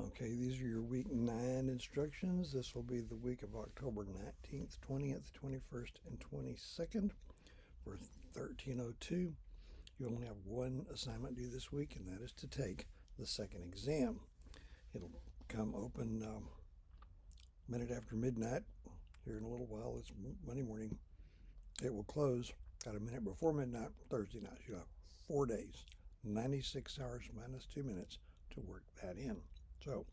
Okay, these are your week 9 instructions. This will be the week of October 19th, 20th, 21st, and 22nd for 1302. You only have one assignment due this week, and that is to take the second exam. It'll come open minute after midnight here in a little while. It's Monday morning. It will close at a minute before midnight Thursday night. You have 4 days, 96 hours minus 2 minutes to work that in. So,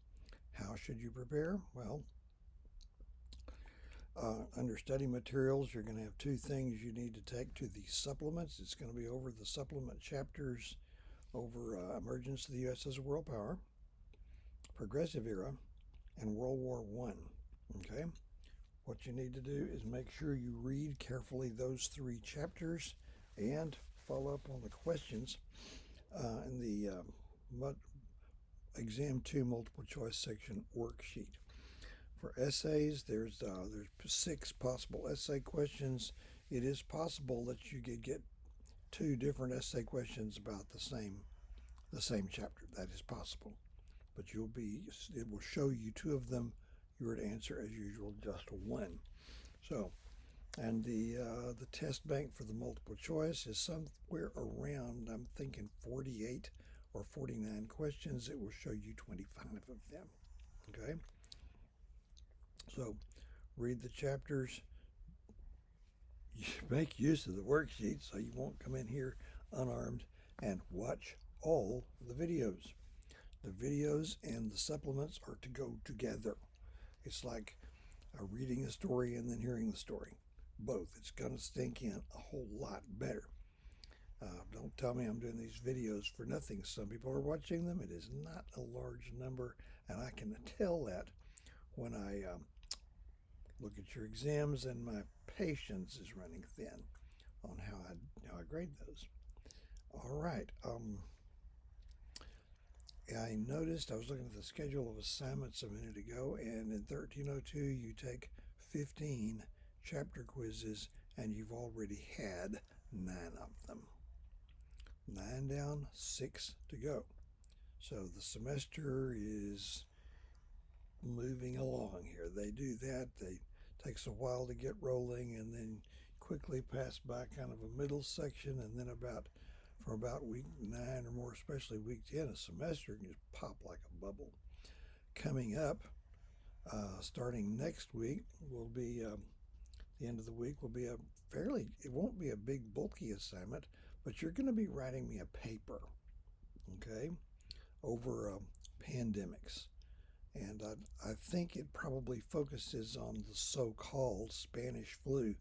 how should you prepare? Well, under study materials, you're going to have two things you need to take to the supplements. It's going to be over the supplement chapters over emergence of the U.S. as a world power, progressive era, and World War I. Okay? What you need to do is make sure you read carefully those three chapters and follow up on the questions in the Exam 2 multiple choice section worksheet. For essays, there's 6 possible essay questions. It is possible that you could get 2 different essay questions about the same chapter. That is possible, but it will show you 2 of them. You are to answer as usual just one. So, and the test bank for the multiple choice is somewhere around, I'm thinking 48 or 49 questions. It will show you 25 of them. Okay? So, read the chapters. Make use of the worksheet so you won't come in here unarmed, and watch all the videos. The videos and the supplements are to go together. It's like reading a story and then hearing the story. Both. It's going to sink in a whole lot better. Don't tell me I'm doing these videos for nothing. Some people are watching them. It is not a large number, and I can tell that when I look at your exams, and my patience is running thin on how I grade those. All right. I noticed, I was looking at the schedule of assignments a minute ago, and in 1302 you take 15 chapter quizzes, and you've already had 9 of them. 9 down, 6 to go. So the semester is moving along here. They do that. It takes a while to get rolling, and then quickly pass by kind of a middle section, and then for about week 9 or more, especially week 10, a semester can just pop like a bubble. Coming up, starting next week, will be the end of the week will be it won't be a big bulky assignment, but you're going to be writing me a paper, okay, over pandemics. And I think it probably focuses on the so-called Spanish flu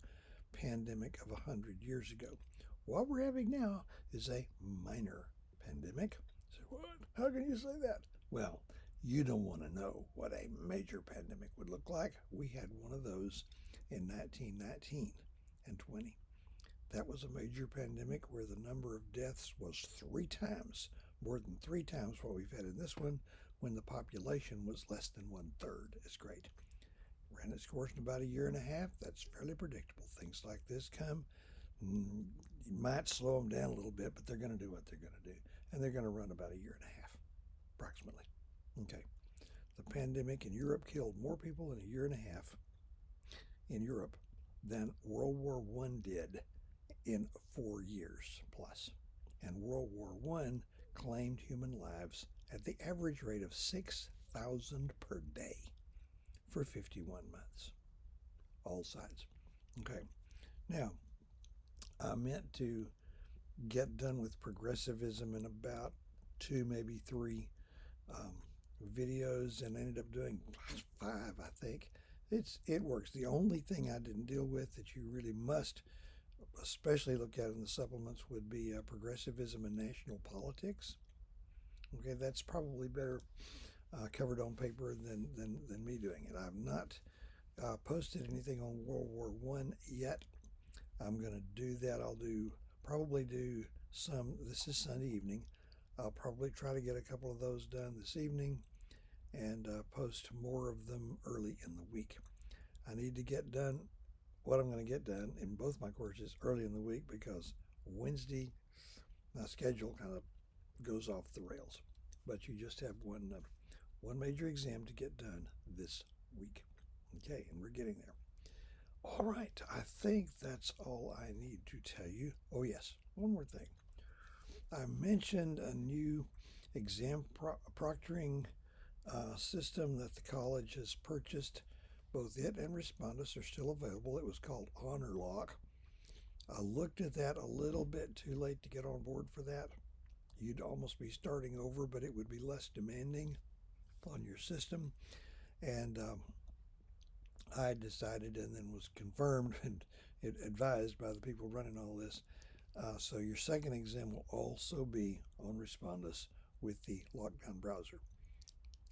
pandemic of 100 years ago. What we're having now is a minor pandemic. So what? How can you say that? Well, you don't want to know what a major pandemic would look like. We had one of those in 1919 and 20. That was a major pandemic where the number of deaths was more than 3 times what we've had in this one, when the population was less than 1/3 as great. Ran its course in about a year and a half. That's fairly predictable. Things like this come. You might slow them down a little bit, but they're going to do what they're going to do. And they're going to run about a year and a half, approximately. Okay. The pandemic in Europe killed more people in a year and a half in Europe than World War I did in 4 years plus. And World War I claimed human lives at the average rate of 6,000 per day for 51 months, all sides. Okay, now I meant to get done with progressivism in about 2, maybe 3 videos, and I ended up doing 5, I think. It works. The only thing I didn't deal with that you really must especially look at in the supplements would be progressivism and national politics. Okay, that's probably better covered on paper than me doing it. I've not posted anything on World War I yet. I'm going to do that. I'll probably do some. This is Sunday evening. I'll probably try to get a couple of those done this evening, and post more of them early in the week. I need to get done what I'm going to get done in both my courses early in the week, because Wednesday my schedule kind of goes off the rails. But you just have one one major exam to get done this week. Okay, and we're getting there. All right, I think that's all I need to tell you. Oh, yes, one more thing. I mentioned a new exam proctoring system that the college has purchased. Both it and Respondus are still available. It was called HonorLock. I looked at that a little bit too late to get on board for that. You'd almost be starting over, but it would be less demanding on your system. And I decided, and then was confirmed and advised by the people running all this. So your second exam will also be on Respondus with the lockdown browser.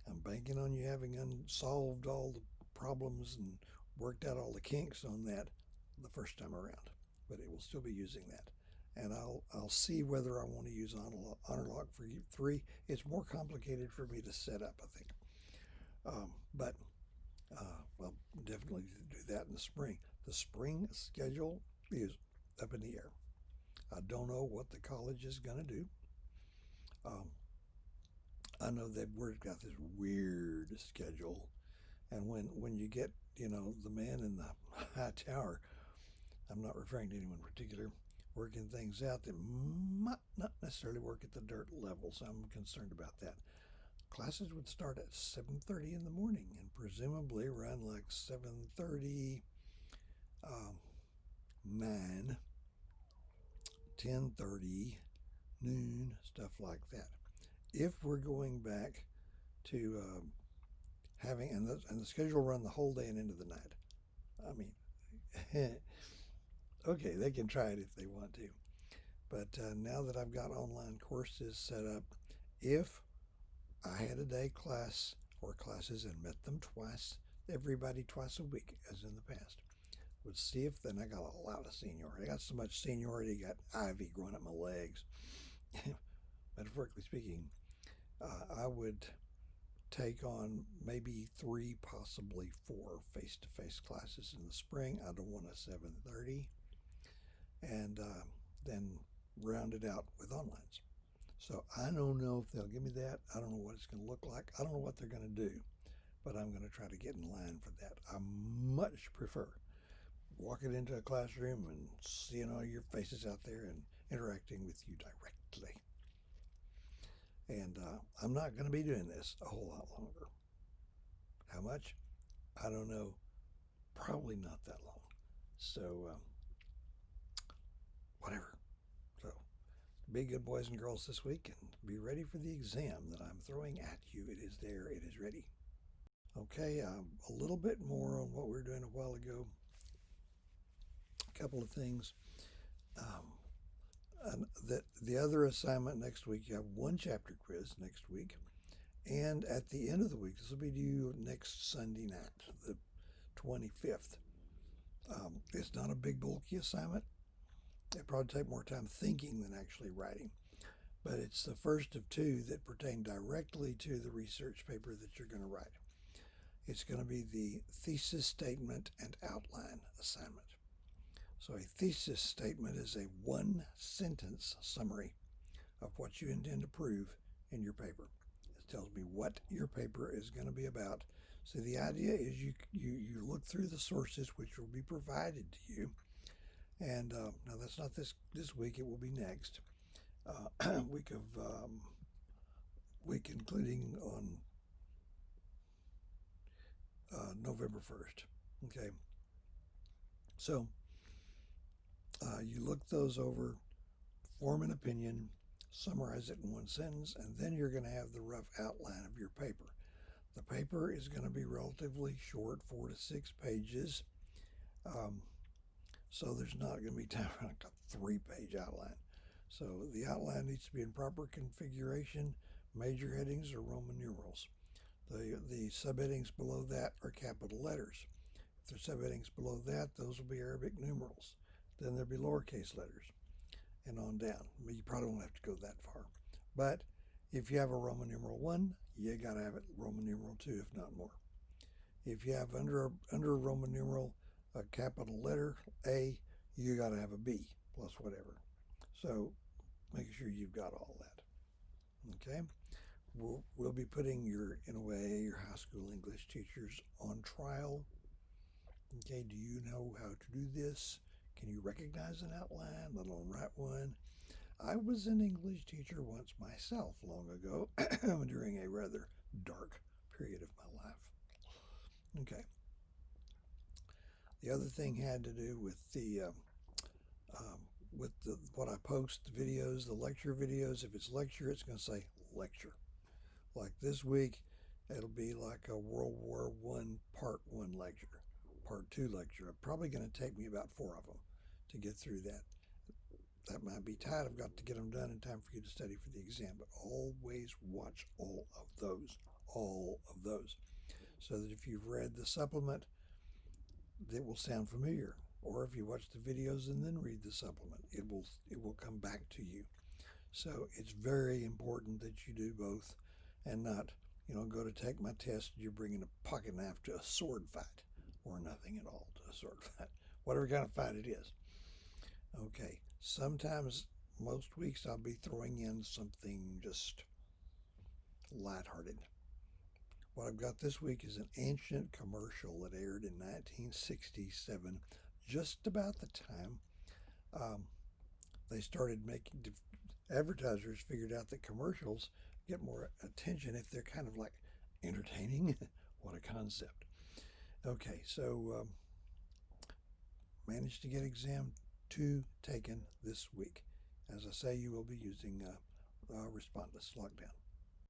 I'm banking on you having unsolved all the problems and worked out all the kinks on that the first time around, but it will still be using that. And I'll see whether I want to use HonorLock for 3. It's more complicated for me to set up, I think. But I'll definitely do that in the spring. The spring schedule is up in the air. I don't know what the college is going to do. I know they've got this weird schedule, and when you get, the man in the high tower, I'm not referring to anyone in particular, working things out that might not necessarily work at the dirt level, so I'm concerned about that. Classes would start at 7:30 in the morning and presumably run like 7:30, 9, 10:30, noon, stuff like that. If we're going back to having, and the schedule run the whole day and into the night. I mean, okay, they can try it if they want to. But now that I've got online courses set up, if I had a day class or classes and met them twice, everybody twice a week, as in the past, would see if then I got a lot of seniority. I got so much seniority, got ivy growing up my legs. Metaphorically speaking, I would take on maybe 3, possibly 4 face-to-face classes in the spring. I don't want a 7:30, and then round it out with onlines. So I don't know if they'll give me that. I don't know what it's going to look like. I don't know what they're going to do, but I'm going to try to get in line for that. I much prefer walking into a classroom and seeing all your faces out there and interacting with you directly. And I'm not going to be doing this a whole lot longer. How much? I don't know. Probably not that long. So, whatever. So, be good boys and girls this week and be ready for the exam that I'm throwing at you. It is there. It is ready. Okay, a little bit more on what we were doing a while ago. A couple of things. The other assignment next week, you have 1 chapter quiz next week. And at the end of the week, this will be due next Sunday night, the 25th. It's not a big, bulky assignment. It'll probably take more time thinking than actually writing. But it's the first of 2 that pertain directly to the research paper that you're going to write. It's going to be the thesis statement and outline assignment. So a thesis statement is a 1-sentence summary of what you intend to prove in your paper. It tells me what your paper is going to be about. So the idea is you look through the sources which will be provided to you. And now that's not this week, it will be next. Week including on November 1st. Okay. So you look those over, form an opinion, summarize it in 1 sentence, and then you're going to have the rough outline of your paper. The paper is going to be relatively short, 4 to 6 pages. So there's not going to be time for like a 3-page outline. So the outline needs to be in proper configuration. Major headings are Roman numerals. The subheadings below that are capital letters. If there's subheadings below that, those will be Arabic numerals. Then there'll be lowercase letters and on down. You probably won't have to go that far. But if you have a Roman numeral 1, you got to have it Roman numeral 2, if not more. If you have under a Roman numeral a capital letter A, you got to have a B plus whatever. So make sure you've got all that. Okay? we'll be putting your high school English teachers on trial. Okay, do you know how to do this? Can you recognize an outline, let alone write one? I was an English teacher once myself long ago during a rather dark period of my life. Okay. The other thing had to do with what I post, the videos, the lecture videos. If it's lecture, it's going to say lecture. Like this week, it'll be like a World War I Part 1 lecture, Part 2 lecture. It's probably going to take me about 4 of them to get through that. That might be tight. I've got to get them done in time for you to study for the exam, but always watch all of those, so that if you've read the supplement, it will sound familiar. Or if you watch the videos and then read the supplement, it will come back to you. So it's very important that you do both, and not, go to take my test, you're bringing a pocket knife to a sword fight, or nothing at all to a sword fight, whatever kind of fight it is. Okay, sometimes, most weeks, I'll be throwing in something just lighthearted. What I've got this week is an ancient commercial that aired in 1967, just about the time they started advertisers figured out that commercials get more attention if they're kind of like entertaining. What a concept. Okay, so managed to get exam 2 taken this week. As I say, you will be using Respondus Lockdown.